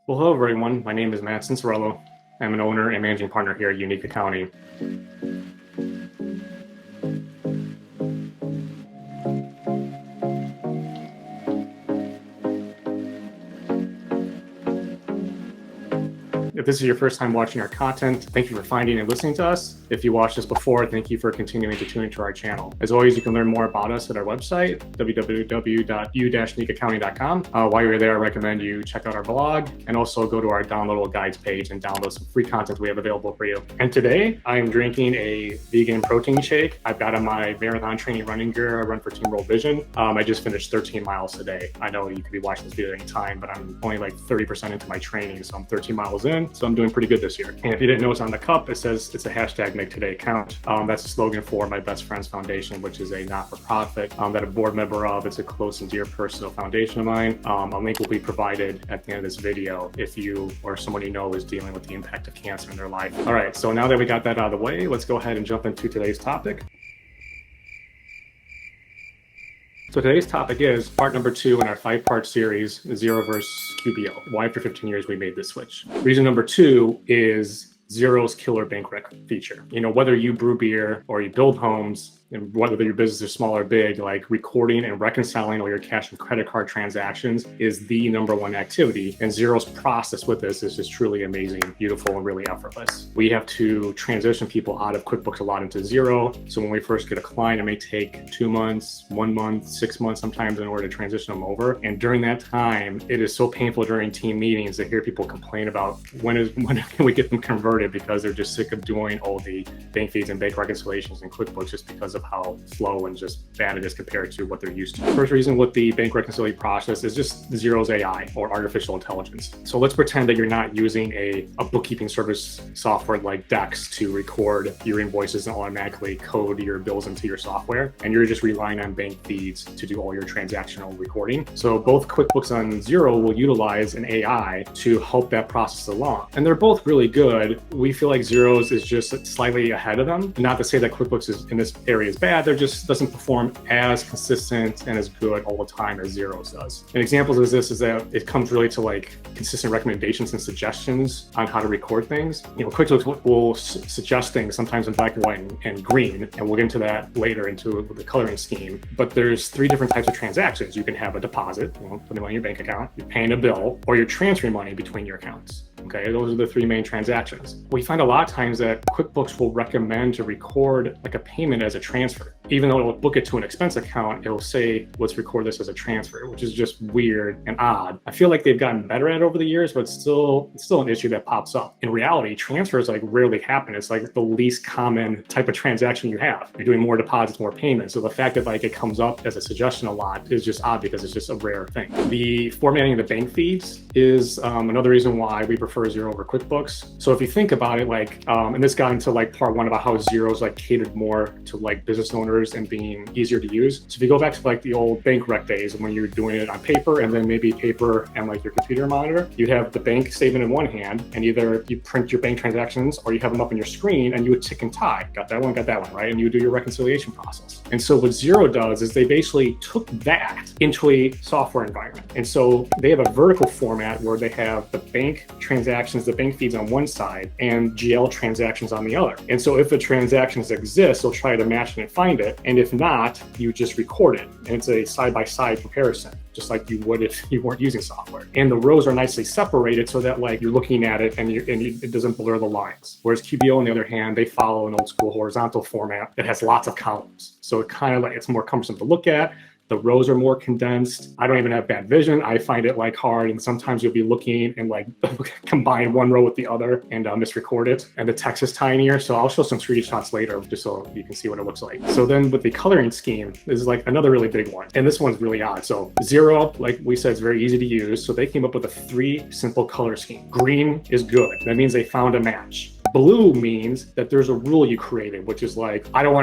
Well, hello everyone. My name is Matt Cincerello. I'm an owner and managing partner here at U-Nique Accounting. If this is your first time watching our content, thank you for finding and listening to us. If you watched us before, thank you for continuing to tune into our channel. As always, you can learn more about us at our website, www.u-niqueaccounting.com. While you're there, I recommend you check out our blog and also go to our downloadable guides page and download some free content we have available for you. And today, I am drinking a vegan protein shake. I've got on my marathon training running gear. I run for Team World Vision. I just finished 13 miles today. I know you could be watching this video at any time, but I'm only like 30% into my training, so I'm 13 miles in. So I'm doing pretty good this year. And if you didn't notice on the cup, it says it's a hashtag Make Today Count. That's a slogan for my Best Friends Foundation, which is a not-for-profit that I'm a board member of. It's a close and dear personal foundation of mine. A link will be provided at the end of this video if you or someone you know is dealing with the impact of cancer in their life. All right, so now that we got that out of the way, let's go ahead and jump into today's topic. So today's topic is part number 2 in our 5-part series, Xero versus QBO. Why after 15 years we made this switch. Reason number 2 is Xero's killer bank rec feature. You know, whether you brew beer or you build homes, and whether your business is small or big, like recording and reconciling all your cash and credit card transactions is the #1 activity. And Xero's process with this is just truly amazing, beautiful, and really effortless. We have to transition people out of QuickBooks a lot into Xero. So when we first get a client, it may take 2 months, 1 month, 6 months sometimes in order to transition them over. And during that time, it is so painful during team meetings to hear people complain about when can we get them converted, because they're just sick of doing all the bank feeds and bank reconciliations in QuickBooks just because of how slow and just bad it is compared to what they're used to. First reason with the bank reconciliation process is just Xero's AI, or artificial intelligence. So let's pretend that you're not using a bookkeeping service software like Dex to record your invoices and automatically code your bills into your software, and you're just relying on bank feeds to do all your transactional recording. So both QuickBooks and Xero will utilize an AI to help that process along. And they're both really good. We feel like Xero's is just slightly ahead of them. Not to say that QuickBooks is in this area is bad, they're just doesn't perform as consistent and as good all the time as Xero's does. And examples of this is that it comes really to like consistent recommendations and suggestions on how to record things. You know, QuickBooks will suggest things sometimes in black and white and green, and we'll get into that later into the coloring scheme. But there's 3 different types of transactions. You can have a deposit, you know, putting money in your bank account, you're paying a bill, or you're transferring money between your accounts. Okay, those are the 3 main transactions. We find a lot of times that QuickBooks will recommend to record like a payment as a transfer. Even though it'll book it to an expense account, it'll say, let's record this as a transfer, which is just weird and odd. I feel like they've gotten better at it over the years, but it's still an issue that pops up. In reality, transfers like rarely happen. It's like the least common type of transaction you have. You're doing more deposits, more payments. So the fact that like it comes up as a suggestion a lot is just odd because it's just a rare thing. The formatting of the bank feeds is another reason why we prefer Xero over QuickBooks. So if you think about it, like, and this got into like part 1 about how Xero's like catered more to like business owners and being easier to use. So if you go back to like the old bank rec days when you're doing it on paper and then maybe paper and like your computer monitor, you'd have the bank statement in one hand and either you print your bank transactions or you have them up on your screen and you would tick and tie. Got that one, right? And you would do your reconciliation process. And so what Xero does is they basically took that into a software environment. And so they have a vertical format where they have the bank transactions, the bank feeds on one side and GL transactions on the other. And so if the transactions exist, they'll try to match it and find it. And if not, you just record it. And it's a side-by-side comparison, just like you would if you weren't using software. And the rows are nicely separated so that like you're looking at it and it doesn't blur the lines. Whereas QBO, on the other hand, they follow an old school horizontal format that has lots of columns. So it kind of like, it's more cumbersome to look at. The rows are more condensed. I don't even have bad vision. I find it like hard. And sometimes you'll be looking and like combine one row with the other and misrecord it. And the text is tinier. So I'll show some screenshots later just so you can see what it looks like. So then with the coloring scheme, this is like another really big one. And this one's really odd. So Xero, like we said, is very easy to use. So they came up with a 3 simple color scheme. Green is good. That means they found a match. Blue means that there's a rule you created, which is like, I don't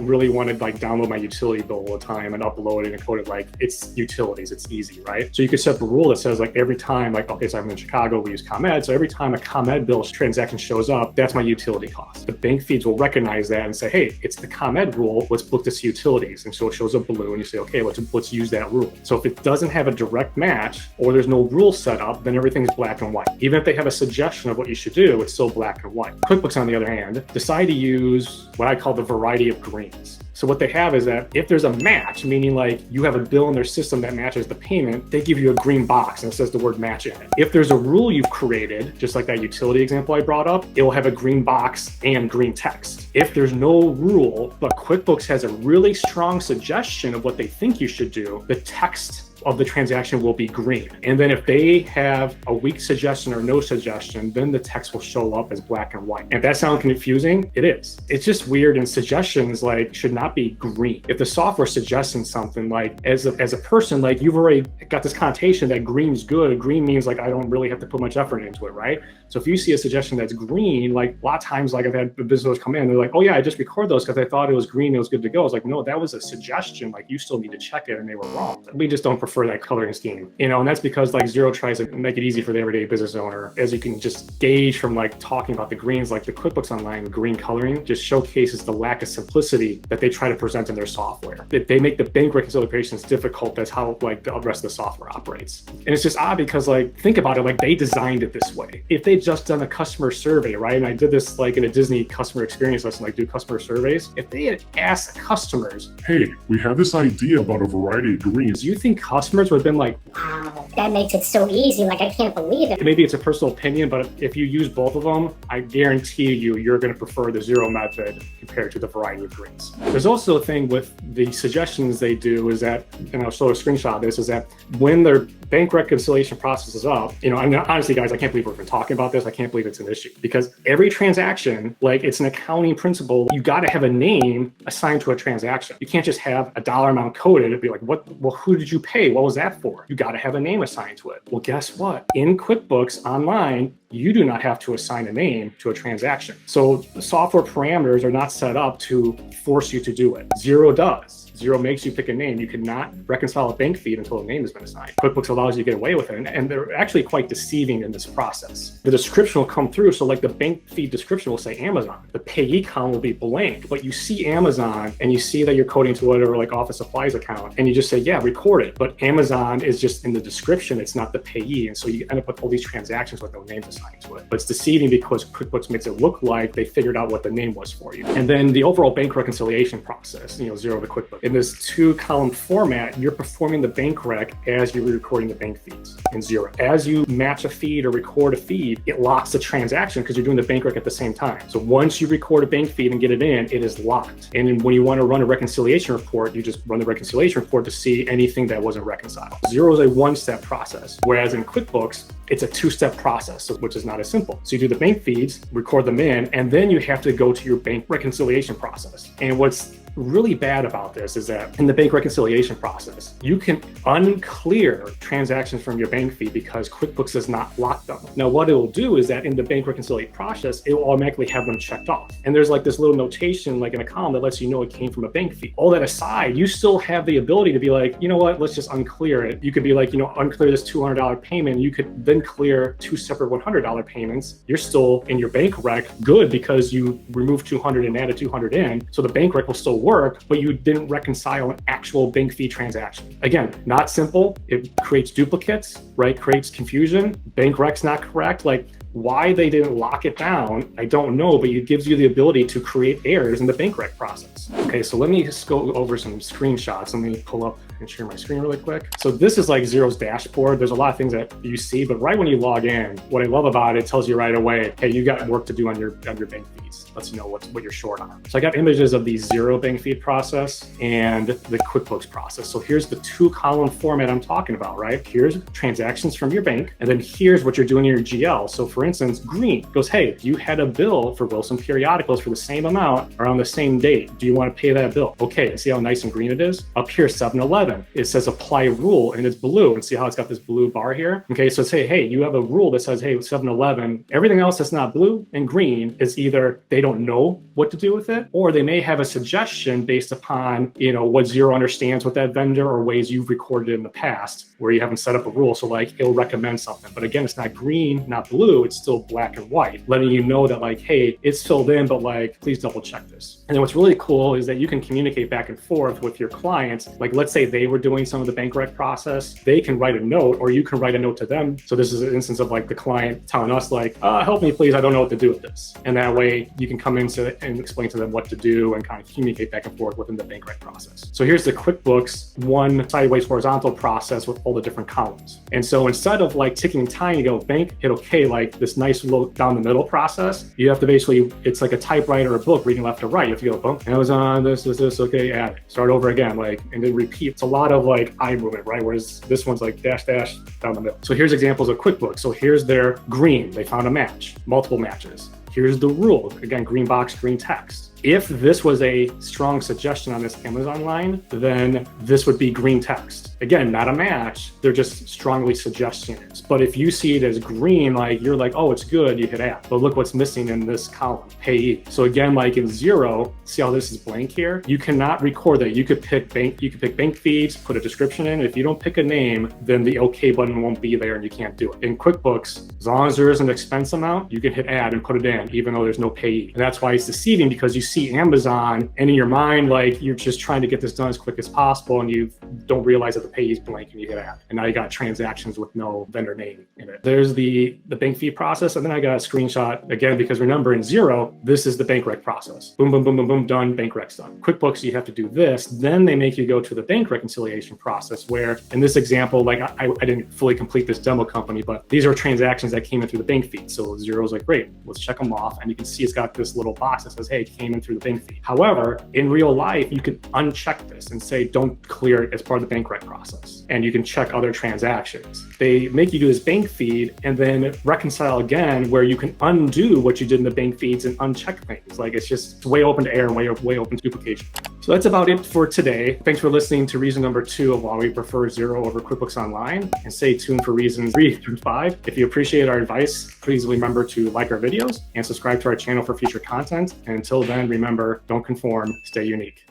really want to like download my utility bill all the time and upload it and code it like it's utilities, it's easy, right? So you could set the rule that says like every time, like, okay, so I'm in Chicago, we use ComEd. So every time a ComEd bill transaction shows up, that's my utility cost. The bank feeds will recognize that and say, hey, it's the ComEd rule, let's book this utilities. And so it shows up blue and you say, okay, let's use that rule. So if it doesn't have a direct match or there's no rule set up, then everything's black and white. Even if they have a suggestion of what you should do, it's still black and white. QuickBooks, on the other hand, decide to use what I call the variety of greens. So what they have is that if there's a match, meaning like you have a bill in their system that matches the payment, they give you a green box and it says the word match in it. If there's a rule you've created, just like that utility example I brought up, it will have a green box and green text. If there's no rule, but QuickBooks has a really strong suggestion of what they think you should do, the text of the transaction will be green. And then if they have a weak suggestion or no suggestion, then the text will show up as black and white. And if that sounds confusing, it is. It's just weird, and suggestions like should not be green. If the software suggesting something, like as a person, like you've already got this connotation that green's good. Green means like I don't really have to put much effort into it, right? So if you see a suggestion that's green, like a lot of times, like I've had businesses come in, they're like, oh yeah, I just record those because I thought it was green, it was good to go. I was like, no, that was a suggestion. Like you still need to check it, and they were wrong. We just don't prefer that coloring scheme, and that's because like Xero tries to make it easy for the everyday business owner. As you can just gauge from like talking about the greens, like the QuickBooks Online green coloring just showcases the lack of simplicity that they try to present in their software. They make the bank reconciliations difficult. That's how like the rest of the software operates. And it's just odd because like, think about it, like they designed it this way. If they'd just done a customer survey, right? And I did this like in a Disney customer experience lesson, like do customer surveys. If they had asked customers, hey, we have this idea about a variety of greens. Do you think customers would have been like, wow, that makes it so easy, like I can't believe it. Maybe it's a personal opinion, but if you use both of them, I guarantee you're going to prefer the Xero method compared to the variety of greens. There's also a thing with the suggestions they do is that, and I'll show a screenshot of this, is that when their bank reconciliation process is up, I mean, honestly, guys, I can't believe we're even talking about this. I can't believe it's an issue because every transaction, like it's an accounting principle, you got to have a name assigned to a transaction. You can't just have a dollar amount coded and be like, well, who did you pay? What was that for? You got to have a name assigned to it. Well, guess what? In QuickBooks Online, you do not have to assign a name to a transaction. So the software parameters are not set up to force you to do it. Xero does. Xero makes you pick a name. You cannot reconcile a bank feed until a name has been assigned. QuickBooks allows you to get away with it, and they're actually quite deceiving in this process. The description will come through, so like the bank feed description will say Amazon. The payee column will be blank, but you see Amazon and you see that you're coding to whatever like office supplies account, and you just say, yeah, record it. But Amazon is just in the description, it's not the payee, and so you end up with all these transactions with no names assigned to it. But it's deceiving because QuickBooks makes it look like they figured out what the name was for you. And then the overall bank reconciliation process, Xero to QuickBooks. In this 2-column format, you're performing the bank rec as you're recording the bank feeds in Xero. As you match a feed or record a feed, it locks the transaction because you're doing the bank rec at the same time. So once you record a bank feed and get it in, it is locked. And then when you want to run a reconciliation report, you just run the reconciliation report to see anything that wasn't reconciled. Xero is a one-step process, whereas in QuickBooks, it's a 2-step process, which is not as simple. So you do the bank feeds, record them in, and then you have to go to your bank reconciliation process. And what's really bad about this is that in the bank reconciliation process, you can unclear transactions from your bank feed because QuickBooks does not lock them. Now, what it will do is that in the bank reconciliation process, it will automatically have them checked off. And there's like this little notation, like in a column that lets you know it came from a bank feed. All that aside, you still have the ability to be like, you know what, let's just unclear it. You could be like, unclear this $200 payment. You could then clear 2 separate $100 payments. You're still in your bank rec good because you removed 200 and added 200 in. So the bank rec will still work, but you didn't reconcile an actual bank fee transaction. Again, not simple. It creates duplicates, right? Creates confusion. Bank rec's not correct. Like, why they didn't lock it down, I don't know, but it gives you the ability to create errors in the bank rec process. Okay, so let me just go over some screenshots. Let me pull up and share my screen really quick. So this is like Xero's dashboard. There's a lot of things that you see, but right when you log in, what I love about it tells you right away, hey, you got work to do on your bank feeds. Lets you know what you're short on. So I got images of the Xero bank feed process and the QuickBooks process. So here's the 2-column format I'm talking about, right? Here's transactions from your bank, and then here's what you're doing in your GL. So for instance, green goes, hey, you had a bill for Wilson Periodicals for the same amount around the same date. Do you want to pay that bill? Okay, see how nice and green it is? Up here, 7-Eleven. 11, it says apply rule and it's blue, and see how it's got this blue bar here? Okay, so say, hey, you have a rule that says, hey, 7-Eleven, everything else that's not blue and green is either they don't know what to do with it, or they may have a suggestion based upon, you know, what Xero understands with that vendor or ways you've recorded in the past where you haven't set up a rule. So like it'll recommend something, but again, it's not green, not blue, it's still black and white, letting you know that like, hey, it's filled in, but like, please double check this. And then what's really cool is that you can communicate back and forth with your clients. Like let's say they were doing some of the bank rec process, they can write a note or you can write a note to them. So this is an instance of like the client telling us like, help me please, I don't know what to do with this. And that way you can come into it and explain to them what to do and kind of communicate back and forth within the bank rec process. So here's the QuickBooks one sideways horizontal process with all the different columns. And so instead of like ticking time, you go bank, hit okay, like this nice little down the middle process, you have to basically, it's like a typewriter or a book reading left to right. You have to go, boom, Amazon, this, okay, add it. Start over again, like, and then repeat. It's a lot of like eye movement, right? Whereas this one's like dash, dash, down the middle. So here's examples of QuickBooks. So here's their green, they found a match, multiple matches. Here's the rule, again, green box, green text. If this was a strong suggestion on this Amazon line, then this would be green text. Again, not a match, they're just strongly suggestions. But if you see it as green, like you're like, oh, it's good, you hit add. But look what's missing in this column, payee. So again, like in Xero, see how this is blank here? You cannot record that. You could pick bank feeds, put a description in. If you don't pick a name, then the okay button won't be there and you can't do it. In QuickBooks, as long as there is an expense amount, you can hit add and put it in, even though there's no payee. And that's why it's deceiving, because you see Amazon and in your mind, like you're just trying to get this done as quick as possible and you don't realize that the payee is blank and you hit add. And now you got transactions with no vendor name in it. There's the bank fee process. And then I got a screenshot again, because remember in Xero, this is the bank rec process. Boom, boom, boom, boom, boom, done, bank rec's done. QuickBooks, you have to do this. Then they make you go to the bank reconciliation process where in this example, like I didn't fully complete this demo company, but these are transactions that came in through the bank feed. So Xero's like, great, let's check them off. And you can see it's got this little box that says, hey, it came in through the bank feed. However, in real life, you can uncheck this and say, don't clear it as part of the bank rec process. And you can check other transactions. They make you do this bank feed and then reconcile again, where you can undo what you did in the bank feeds and uncheck things. Like it's just way open to error and way open to duplication. So that's about it for today. Thanks for listening to reason number 2 of why we prefer Xero over QuickBooks Online, and stay tuned for reasons 3 through 5. If you appreciate our advice, please remember to like our videos and subscribe to our channel for future content. And until then, remember, don't conform, stay unique.